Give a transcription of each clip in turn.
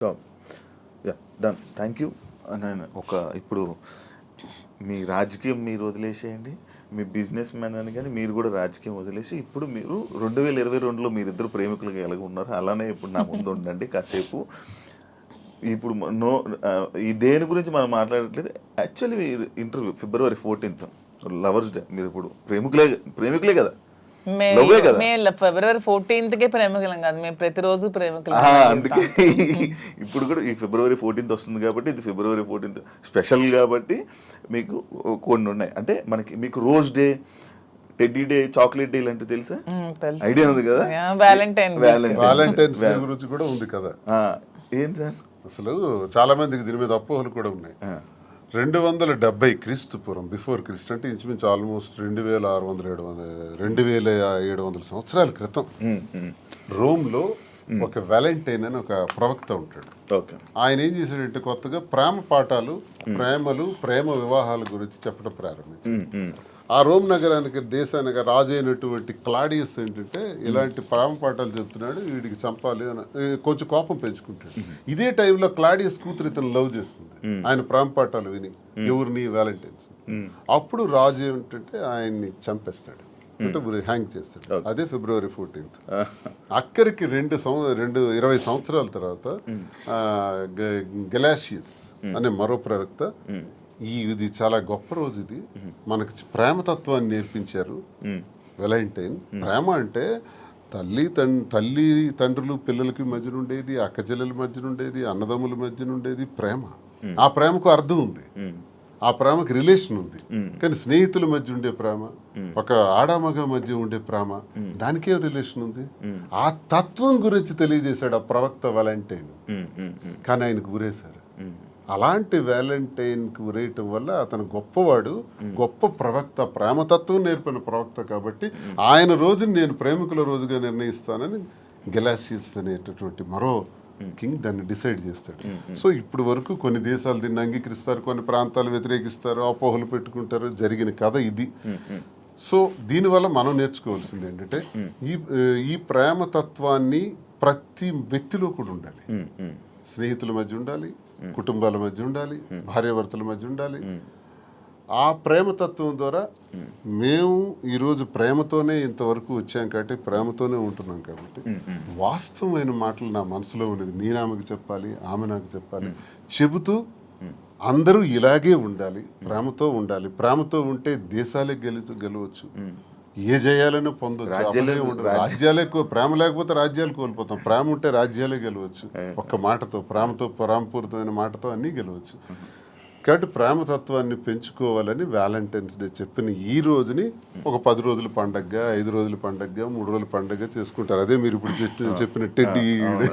So yeah done, thank you. నేను ఇప్పుడు మీ రాజకీయం మీరు వదిలేసేయండి, మీ బిజినెస్ మ్యాన్ అని కానీ మీరు కూడా రాజకీయం వదిలేసి ఇప్పుడు మీరు 2022లో మీరిద్దరు ప్రేమికులుగా ఎలాగ ఉన్నారు అలానే ఇప్పుడు నా ముందు ఉండండి కాసేపు. ఇప్పుడు ఈ దేని గురించి మనం మాట్లాడట్లేదు. Actually interview February 14th lovers day. మీరు ఇప్పుడు ప్రేమికులే కదా, మేము February 14th ప్రేమికులం కాదు, మేము ప్రతిరోజు ప్రేమికులం. అందుకే ఇప్పుడు కూడా ఈ February 14th వస్తుంది కాబట్టి ఇది February 14th స్పెషల్ కాబట్టి మీకు కొన్ని ఉన్నాయి. అంటే మీకు rose day, teddy day, chocolate day ఇలాంటివి తెలుసా? ఐడియా ఉంది కదా. వ్యాలంటైన్స్ డే గురించి కూడా ఉంది కదా. ఏం సార్ అసలు చాలా మందికి దీని మీద అపోహలు కూడా ఉన్నాయి. 270 క్రీస్తు పూర్వం, బిఫోర్ క్రీస్తు, అంటే ఇంచుమించు ఆల్మోస్ట్ 2700 సంవత్సరాల క్రితం రోమ్లో ఒక వ్యాలంటైన్ అని ఒక ప్రవక్త ఉంటాడు. ఆయన ఏం చేశాడంటే కొత్తగా ప్రేమ పాఠాలు, ప్రేమ వివాహాల గురించి చెప్పడం ప్రారంభించాడు. ఆ రోమ్ నగరానికి, దేశానికి రాజు అయినటువంటి క్లాడియస్ ఏంటంటే ఇలాంటి ప్రేమ పాఠాలు చెప్తున్నాడు, వీడికి చంపాలి అని కొంచెం కోపం పెంచుకుంటాడు. ఇదే టైంలో క్లాడియస్ కూతురు ఇతను లవ్ చేస్తుంది, ఆయన ప్రేమ పాఠాలు విని, ఎవరిని, వ్యాలంటైన్స్. అప్పుడు రాజు ఏమిటంటే ఆయన్ని చంపేస్తాడు, అంటే హ్యాంగ్ చేస్తాడు. అదే February 14th. అక్కడికి 20 సంవత్సరాల తర్వాత గెలాషియస్ అనే మరో ప్రవక్త, ఇది చాలా గొప్ప రోజు, ఇది మనకి ప్రేమతత్వాన్ని నేర్పించారు వ్యాలంటైన్. ప్రేమ అంటే తల్లి తండ్రులు పిల్లలకి మధ్యన ఉండేది, అక్క చెల్లెల మధ్యన ఉండేది, అన్నదమ్ముల మధ్యన ఉండేది ప్రేమ. ఆ ప్రేమకు అర్థం ఉంది, ఆ ప్రేమకి రిలేషన్ ఉంది. కానీ స్నేహితుల మధ్య ఉండే ప్రేమ, ఒక ఆడామగ మధ్య ఉండే ప్రేమ, దానికే రిలేషన్ ఉంది. ఆ తత్వం గురించి తెలియజేశాడు ఆ ప్రవక్త వ్యాలంటైన్. కానీ ఆయనకు గురేశారు. అలాంటి వ్యాలంటైన్కి ఉరేయటం వల్ల అతను గొప్పవాడు, గొప్ప ప్రవక్త, ప్రేమతత్వం నేర్పిన ప్రవక్త. కాబట్టి ఆయన రోజుని నేను ప్రేమికుల రోజుగా నిర్ణయిస్తానని గెలాషియస్ అనేటటువంటి మరో కింగ్ దాన్ని డిసైడ్ చేస్తాడు. సో ఇప్పుడు వరకు కొన్ని దేశాలు దీన్ని అంగీకరిస్తారు, కొన్ని ప్రాంతాలు వ్యతిరేకిస్తారు, అపోహలు పెట్టుకుంటారు. జరిగిన కథ ఇది. సో దీనివల్ల మనం నేర్చుకోవాల్సింది ఏంటంటే ఈ ప్రేమతత్వాన్ని ప్రతి వ్యక్తిలో కూడా ఉండాలి. స్నేహితుల మధ్య ఉండాలి, కుటుంబాల మధ్య ఉండాలి, భార్యాభర్తల మధ్య ఉండాలి. ఆ ప్రేమతత్వం ద్వారా మేము ఈరోజు ప్రేమతోనే ఇంతవరకు వచ్చాం కాబట్టి, ప్రేమతోనే ఉంటున్నాం కాబట్టి, వాస్తవమైన మాటలు నా మనసులో ఉన్నది నేను ఆమెకు చెప్పాలి, ఆమె నాకు చెప్పాలి. చెబుతూ అందరూ ఇలాగే ఉండాలి, ప్రేమతో ఉండాలి. ప్రేమతో ఉంటే దేశాలే గెలవచ్చు, ఏ జయాలను పొందొచ్చు. రాజ్యాలే ప్రేమ లేకపోతే రాజ్యాలు కోల్పోతాం, ప్రేమ ఉంటే రాజ్యాలే గెలవచ్చు. ఒక్క మాటతో, ప్రేమపూరితమైన మాటతో అన్నీ గెలవచ్చు. కాబట్టి ప్రేమతత్వాన్ని పెంచుకోవాలని వ్యాలంటైన్స్ డే చెప్పిన ఈ రోజుని ఒక 10 రోజుల పండగగా, 5 రోజుల పండగగా, 3 రోజుల పండగగా చేసుకుంటారు. అదే మీరు ఇప్పుడు చెప్పిన టెడ్డీ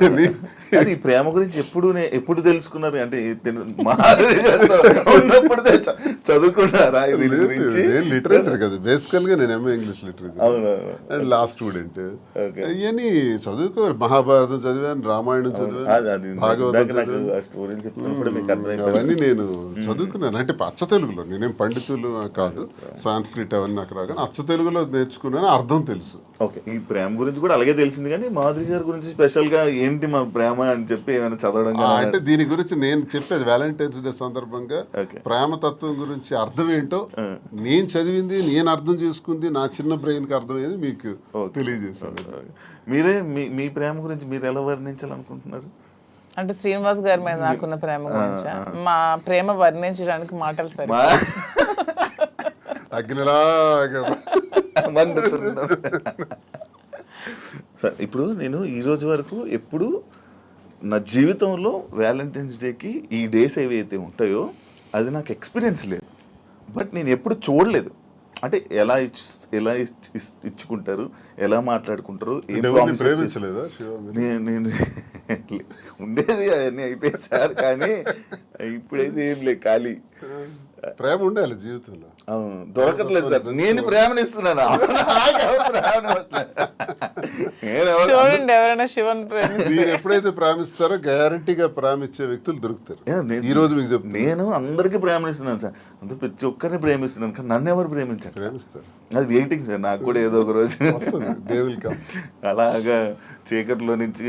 అని. అది ప్రేమ గురించి ఎప్పుడు తెలుసుకున్నారు? అంటే చదువుకున్నారా? లిటరేచర్ కదా బేసికల్ గా. నేను MA English literature and law student. ఇవన్నీ చదువుకో, మహాభారతం చదివాను, రామాయణం చదివాను, భాగవతం చదివాను, అవన్నీ నేను చదువుకున్నాను. అంటే అచ్చ తెలుగులో, నేనేం పండితులు కాదు, సాంస్క్రిట్ అవన్నీ నాకు రాగా అచ్చ తెలుగులో నేర్చుకున్నాను, అర్థం తెలుసు. ఓకే, ఈ ప్రేమ గురించి కూడా అలాగే తెలిసింది. కానీ మాధురి గారి గురించి స్పెషల్ గా ఏంటి మా ప్రేమ అని చెప్పి ఏమైనా చదవడం? అంటే దీని గురించి నేను చెప్పేది వ్యాలంటైన్స్ డే సందర్భంగా ప్రేమతత్వం గురించి అర్థం ఏంటో నేను చదివింది, నేను అర్థం చేసుకుంది, నా చిన్న బ్రెయిన్ కి అర్థమయ్యేది మీకు తెలియజేశాను. మీరే మీ ప్రేమ గురించి మీరు ఎలా వర్ణించాలనుకుంటున్నారు? అంటే శ్రీనివాస్ గారి మీద నాకున్న ప్రేమ గురించి, మా ప్రేమ వర్ణించడానికి మాటలు సరే. ఇప్పుడు నేను ఈ రోజు వరకు ఎప్పుడు నా జీవితంలో వ్యాలంటైన్స్ డేకి ఈ డేస్ ఏవైతే ఉంటాయో అది నాకు ఎక్స్పీరియన్స్ లేదు. బట్ నేను ఎప్పుడు చూడలేదు. అంటే ఎలా ఇచ్చుకుంటారు, ఎలా మాట్లాడుకుంటారు, నేను ఉండేది అవన్నీ అయిపోయి సార్. కానీ ఇప్పుడైతే ఏం లేదు, ఖాళీ. ప్రేమ ఉండాలి జీవితంలో. అవును, దొరకట్లేదు సార్. నేను ప్రేమనిస్తున్నాను. చూడండి, ఎవరైనా శివన్ మీరు ఎప్పుడైతే ప్రేమిస్తారో గ్యారంటీగా ప్రేమించే వ్యక్తులు దొరుకుతారు. ఈ రోజు మీకు చెప్తాను, నేను అందరికీ ప్రేమనిస్తున్నాను సార్. అందరూ ప్రతి ఒక్కరిని ప్రేమిస్తున్నాను, కానీ నన్ను ఎవరు ప్రేమిస్తారు? అది వెయిటింగ్ సార్. నాకు కూడా ఏదో ఒక రోజు అలాగా చీకట్లో నుంచి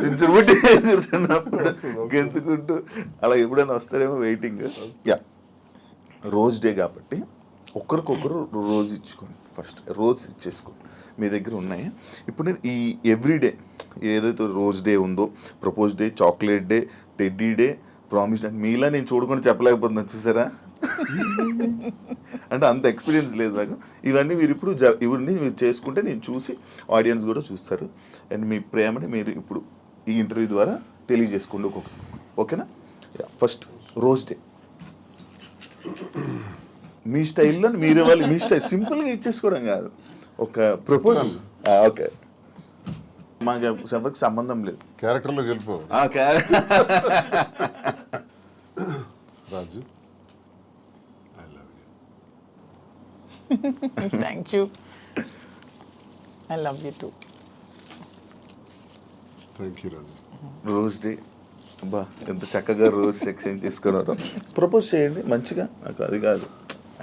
చించుబుట్టి కూర్చున్నప్పుడు గెంతుకుంటూ అలా ఎప్పుడైనా వస్తారేమో వెయిటింగ్. యా, రోజ్ డే కాబట్టి ఒకరికొకరు రోజు ఇచ్చుకోండి. ఫస్ట్ రోజ్ ఇచ్చేసుకోండి, మీ దగ్గర ఉన్నాయి. ఇప్పుడు నేను ఈ ఎవ్రీడే ఏదైతే రోజ్ డే ఉందో, propose day, chocolate day, teddy day, promise day, మీలా నేను చూడకుండా చెప్పలేకపోతున్నాను చూసారా. అంటే అంత ఎక్స్పీరియన్స్ లేదు నాకు. ఇవన్నీ మీరు ఇప్పుడు ఇవన్నీ మీరు చేసుకుంటే నేను చూసి ఆడియన్స్ కూడా చూస్తారు. అండ్ మీ ప్రేమని మీరు ఇప్పుడు ఈ ఇంటర్వ్యూ ద్వారా తెలియజేసుకోండి ఒక్కొక్కరు. ఓకేనా? ఫస్ట్ రోజ్ డే మీ స్టైల్లో మీరు ఇవ్వాలి. మీ స్టైల్ సింపుల్గా ఇచ్చేసుకోవడం కాదు, ఒక ప్రపోజల్. ఓకే, మాకు ఎవరికి సంబంధం లేదు, క్యారెక్టర్లోకి వెళ్ళిపో. Raju, I love you. Thank you. I love you too. Thank you Raju. Rose day, అబ్బా ఎంత చక్కగా రోజ్ ఎక్స్చేంజ్ చేసుకున్నారో. ప్రపోజ్ చేయండి మంచిగా. నాకు అది కాదు,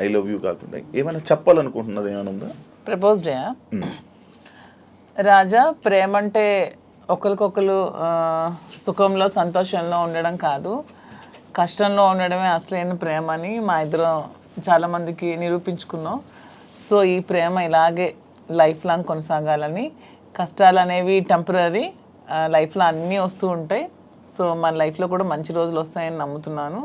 ఐ లవ్ యూ కాకుండా ఏమైనా చెప్పాలనుకుంటున్నది ఏమైనా ఉందా? ప్రపోజ్ డే రాజా, ప్రేమ అంటే ఒకరికొకరు సుఖంలో సంతోషంలో ఉండడం కాదు, కష్టంలో ఉండడమే అసలైన ప్రేమ అని మా ఇద్దరం చాలామందికి నిరూపించుకున్నాం. సో ఈ ప్రేమ ఇలాగే లైఫ్ లాంగ్ కొనసాగాలని. కష్టాలు అనేవి టెంపరీ, లైఫ్లో అన్నీ వస్తూ ఉంటాయి. సో మన లైఫ్లో కూడా మంచి రోజులు వస్తాయని నమ్ముతున్నాను.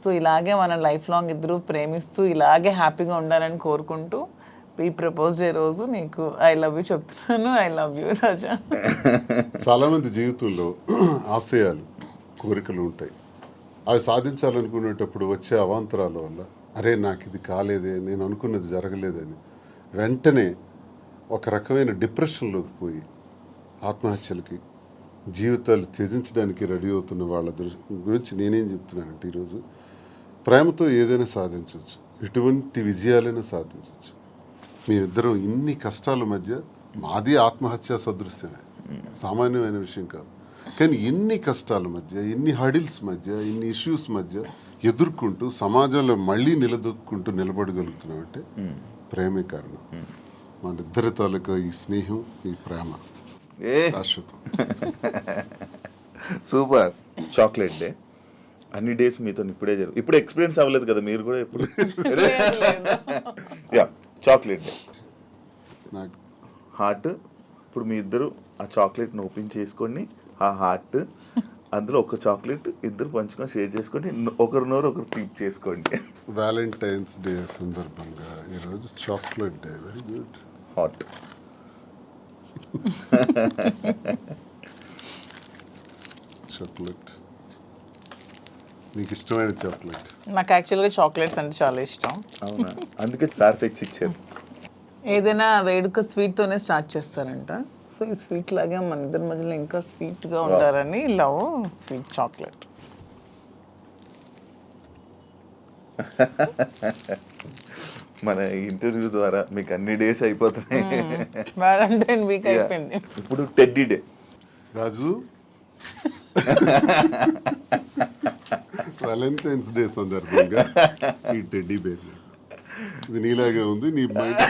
సో ఇలాగే మన లైఫ్ లాంగ్ ఇద్దరు ప్రేమిస్తూ ఇలాగే హ్యాపీగా ఉండాలని కోరుకుంటూ ఈ ప్రపోజ్ డే రోజు నీకు ఐ లవ్ యూ చెప్తున్నాను. ఐ లవ్ యూ రాజా. చాలామంది జీవితంలో ఆశయాలు, కోరికలు ఉంటాయి. అవి సాధించాలనుకునేటప్పుడు వచ్చే అవాంతరాల వల్ల అరే నాకు ఇది కాలేదే, నేను అనుకున్నది జరగలేదని వెంటనే ఒక రకమైన డిప్రెషన్లోకి పోయి ఆత్మహత్యలకి, జీవితాలు త్యజించడానికి రెడీ అవుతున్న వాళ్ళ గురించి నేనేం చెప్తున్నానంటే, ఈరోజు ప్రేమతో ఏదైనా సాధించవచ్చు, ఎటువంటి విజయాలైనా సాధించవచ్చు. మేమిద్దరం ఇన్ని కష్టాల మధ్య, మాది ఆత్మహత్య సదృశ్యమే, సామాన్యమైన విషయం కాదు. కానీ ఎన్ని కష్టాల మధ్య, ఎన్ని హడిల్స్ మధ్య, ఇన్ని ఇష్యూస్ మధ్య ఎదుర్కొంటూ సమాజంలో మళ్ళీ నిలదొక్కుంటూ నిలబడగలుగుతున్నామంటే ప్రేమే కారణం. మన ఇద్దరి తాలూకా ఈ స్నేహం, ఈ ప్రేమ శాశ్వతం. సూపర్. చాక్లెట్ డే అన్ని డేస్ మీతో ఇప్పుడే ఇప్పుడు ఎక్స్పీరియన్స్ అవ్వలేదు కదా మీరు కూడా ఇప్పుడు. యా, చాక్లెట్ డే నాకు హార్ట్. ఇప్పుడు మీ ఇద్దరు ఆ చాక్లెట్ని ఓపెన్ చేసుకొని ఆ హార్ట్ అందులో ఒక చాక్లెట్ ఇద్దరు పంచుకొని షేర్ చేసుకొని ఒకరి నోరు ఒకరు తీప్ చేసుకోండి. వ్యాలంటైన్స్ డే సందర్భంగా ఈరోజు chocolate day. Very good. Hot. Chocolate, నీకు ఇష్టమైన చాక్లెట్? నాకు యాక్చువల్గా చాక్లెట్స్ అంటే చాలా ఇష్టం. అవునా? అందుకే సార్ తెచ్చి ఇచ్చారు. ఏదైనా వేడుక స్వీట్తోనే స్టార్ట్ చేస్తారంట. సో ఈ స్వీట్ లాగే మన ఇద్దరి మధ్యలో ఇంకా స్వీట్గా ఉంటారని లవ్ స్వీట్ చాక్లెట్. మన ఇంటర్వ్యూ ద్వారా మీకు అన్ని డేస్ అయిపోతున్నాయి. వ్యాలంటైన్ వీక్ అయిపోయింది. ఇప్పుడు టెడ్డీ డే. రాజు, వ్యాలంటైన్స్ డే సందర్భంగా ఈ టెడ్డీ బేర్ ఇది నీలాగే ఉంది, నీ మైండ్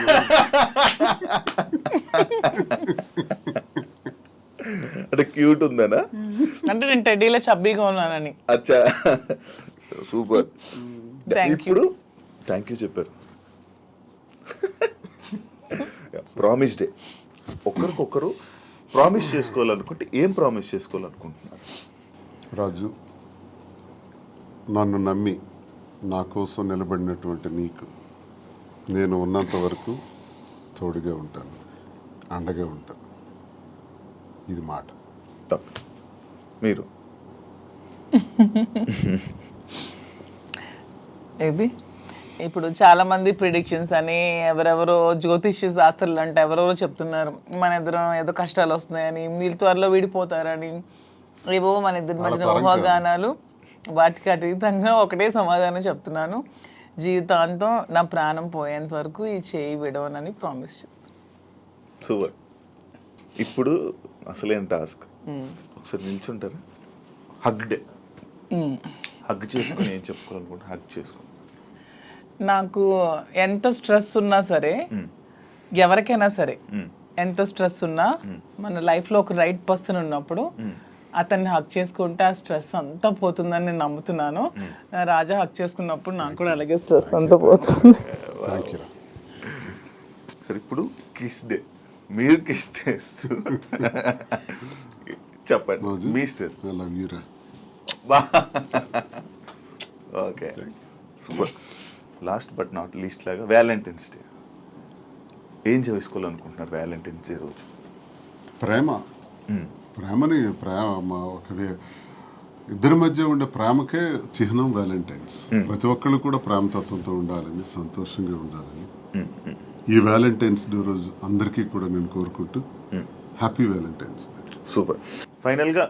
అంటే క్యూట్ ఉందనా? అంటే నేను టెడ్డీలో చబ్బీగా ఉన్నానని. అచ్చా, సూపర్. Thank you. ఇప్పుడు థ్యాంక్ యూ చెప్పారు. Promise day. ఒకరికొకరు ప్రామిస్ చేసుకోవాలనుకుంటే ఏం ప్రామిస్ చేసుకోవాలనుకుంటున్నారు? రాజు, నన్ను నమ్మి నా కోసం నిలబడినటువంటి నీకు నేను ఉన్నంత వరకు తోడుగా ఉంటాను, అండగా ఉంటాను. ఇది మాట. తప్పు. మీరు ఇది ఇప్పుడు చాలా మంది ప్రిడిక్షన్స్ అని ఎవరెవరో జ్యోతిష్య శాస్త్రులు అంటే ఎవరెవరో చెప్తున్నారు మన ఇద్దరం ఏదో కష్టాలు వస్తున్నాయని, వీళ్ళు త్వరలో విడిపోతారని, ఏవో మన ఇద్దరి మధ్యన ఊహాగానాలు. వాటికి అతీతంగా ఒకటే సమాధానం చెప్తున్నాను, జీవితాంతం నా ప్రాణం పోయేంత వరకు ఈ చేయి విడవనని ప్రామిస్ చేస్తాను. సూపర్. ఇప్పుడు అసలేం టాస్క్. ఒకసారి నిల్చుంటారా? Hug day. హగ్ చేసుకుని ఏం చెప్పుకోవాలనుకుంటే హగ్ చేసుకో. నాకు ఎంత స్ట్రెస్ ఉన్నా సరే, ఎవరికైనా సరే ఎంత స్ట్రెస్ ఉన్నా మన లైఫ్లో ఒక రైట్ పర్సన్ ఉన్నప్పుడు అతన్ని హక్ చేసుకుంటే ఆ స్ట్రెస్ అంతా పోతుందని నేను నమ్ముతున్నాను. రాజా హక్ చేసుకున్నప్పుడు నాకు కూడా అలాగే స్ట్రెస్ అంతా పోతుంది. Thank you. సరే, ఇప్పుడు కిస్ డే, మీరు కిస్ చేస్తూ చెప్పండి మీ స్ట్రెస్. మీరా okay, super. Last but not least లాగా వ్యాలంటైన్స్ డే ఏం చేసుకోవాలనుకుంటున్నారు? వ్యాలంటైన్స్ డే రోజు ప్రేమని ఇద్దరి మధ్య ఉండే ప్రేమకే చిహ్నం వ్యాలంటైన్స్. ప్రతి ఒక్కళ్ళు కూడా ప్రేమతత్వంతో ఉండాలని, సంతోషంగా ఉండాలని ఈ వ్యాలంటైన్స్ డే రోజు అందరికీ కూడా నేను కోరుకుంటూ హ్యాపీ వ్యాలంటైన్స్ డే. సూపర్. ఫైనల్గా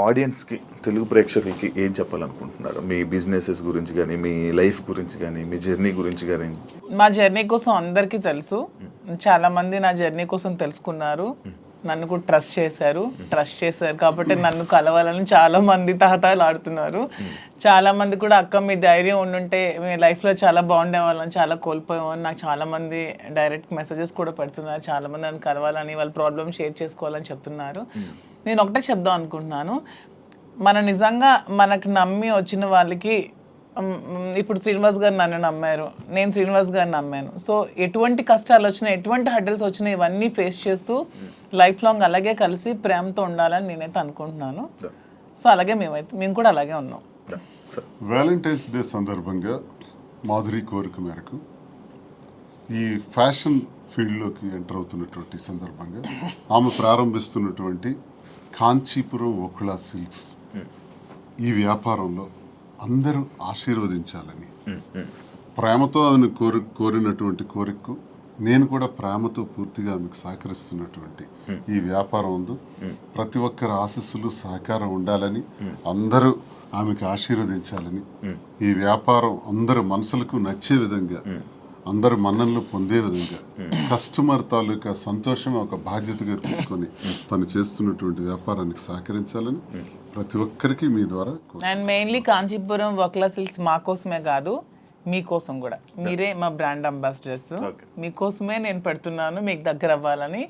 ఆడియన్స్కి, తెలుగు ప్రేక్షకులకి ఏం చెప్పాలనుకుంటున్నారు? మీ బిజినెసెస్ గురించి కానీ, మీ లైఫ్ గురించి కానీ, మీ జర్నీ గురించి కానీ. మా జర్నీ కోసం అందరికీ తెలుసు. చాలా మంది నా జర్నీ కోసం తెలుసుకున్నారు, నన్ను కూడా ట్రస్ట్ చేశారు కాబట్టి నన్ను కలవాలని చాలా మంది తహతహలు ఆడుతున్నారు. చాలా మంది కూడా అక్క మీ ధైర్యం ఉండుంటే మీ లైఫ్లో చాలా బాగుండే వాళ్ళని చాలా కోల్పోయామని నాకు చాలా మంది డైరెక్ట్ మెసేజెస్ కూడా పెడుతున్నారు. చాలా మంది నన్ను కలవాలని, వాళ్ళ ప్రాబ్లమ్ షేర్ చేసుకోవాలని చెప్తున్నారు. నేను ఒకటే చెప్దాం అనుకుంటున్నాను, నిజంగా మనకు నమ్మి వచ్చిన వాళ్ళకి, ఇప్పుడు శ్రీనివాస్ గారు నన్ను నమ్మారు, నేను శ్రీనివాస్ గారిని నమ్మాను. సో ఎటువంటి కష్టాలు వచ్చినా, ఎటువంటి హడ్డల్స్ వచ్చినా ఇవన్నీ ఫేస్ చేస్తూ లైఫ్ లాంగ్ అలాగే కలిసి ప్రేమతో ఉండాలని నేనైతే అనుకుంటున్నాను. సో అలాగే మేము కూడా అలాగే ఉన్నాం. వ్యాలంటైన్స్ డే సందర్భంగా మాధురి కోరిక మేరకు ఈ ఫ్యాషన్ ఫీల్డ్లోకి ఎంటర్ అవుతున్నటువంటి సందర్భంగా ఆమె ప్రారంభిస్తున్నటువంటి కాంచీపురం ఓకుళ సిల్క్స్ ఈ వ్యాపారంలో అందరూ ఆశీర్వదించాలని, ప్రేమతో ఆమెను కోరినటువంటి కోరికకు నేను కూడా ప్రేమతో పూర్తిగా ఆమెకు సహకరిస్తున్నటువంటి ఈ వ్యాపారం ఉంది. ప్రతి ఒక్కరి ఆశీస్సులు, సహకారం ఉండాలని, అందరూ ఆమెకు ఆశీర్వదించాలని, ఈ వ్యాపారం అందరు మనసులకు నచ్చే విధంగా, అందరు మన్ననలు పొందే విధంగా, కస్టమర్ తాలూకా సంతోషం ఒక బాధ్యతగా తీసుకొని తను చేస్తున్నటువంటి వ్యాపారానికి సహకరించాలని ప్రతి ఒక్కరికి మీ ద్వారా. అండ్ మెయిన్లీ కాంచీపురం ఓకుళ సిల్క్స్ మా కోసమే కాదు, మీకోసం కూడా. మీరే మా బ్రాండ్ అంబాసిడర్స్. మీకోసమే నేను పెడుతున్నాను, మీకు దగ్గర అవ్వాలని.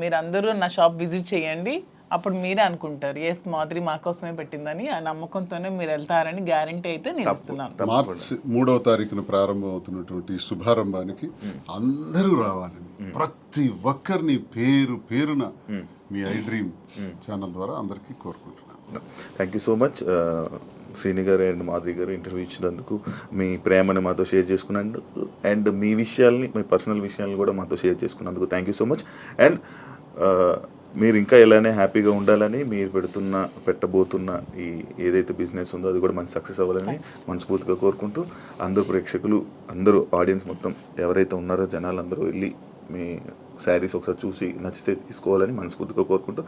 మీరందరూ నా షాప్ విజిట్ చేయండి, అప్పుడు మీరే అనుకుంటారు ఎస్ మాధురి మా కోసమే పెట్టిందని. ఆ నమ్మకంతోనే మీరు వెళ్తారని గ్యారంటీ అయితే నేను ఇస్తున్నాను. మార్చి 3వ తారీఖున ప్రారంభం అవుతున్నటువంటి ఈ శుభారంభానికి అందరూ రావాలని ప్రతి ఒక్కరిని పేరు పేరున మీ ఐ డ్రీమ్ ఛానల్ ద్వారా అందరికీ కోరుకుంటున్నాను. Thank you so much Srini గారు అండ్ మాధురి గారు ఇంటర్వ్యూ ఇచ్చినందుకు, మీ ప్రేమని మాతో షేర్ చేసుకున్నందుకు, అండ్ మీ విషయాల్ని, మీ పర్సనల్ విషయాలను కూడా మాతో షేర్ చేసుకున్నందుకు thank you so much. And మీరు ఇంకా ఇలానే హ్యాపీగా ఉండాలని, మీరు పెట్టబోతున్న ఈ ఏదైతే బిజినెస్ ఉందో అది కూడా మంచి సక్సెస్ అవ్వాలని మనస్ఫూర్తిగా కోరుకుంటూ, అందరూ ప్రేక్షకులు, అందరూ ఆడియన్స్ మొత్తం ఎవరైతే ఉన్నారో జనాలు అందరూ వెళ్ళి మీ శారీస్ ఒకసారి చూసి నచ్చితే తీసుకోవాలని మనస్ఫూర్తిగా కోరుకుంటూ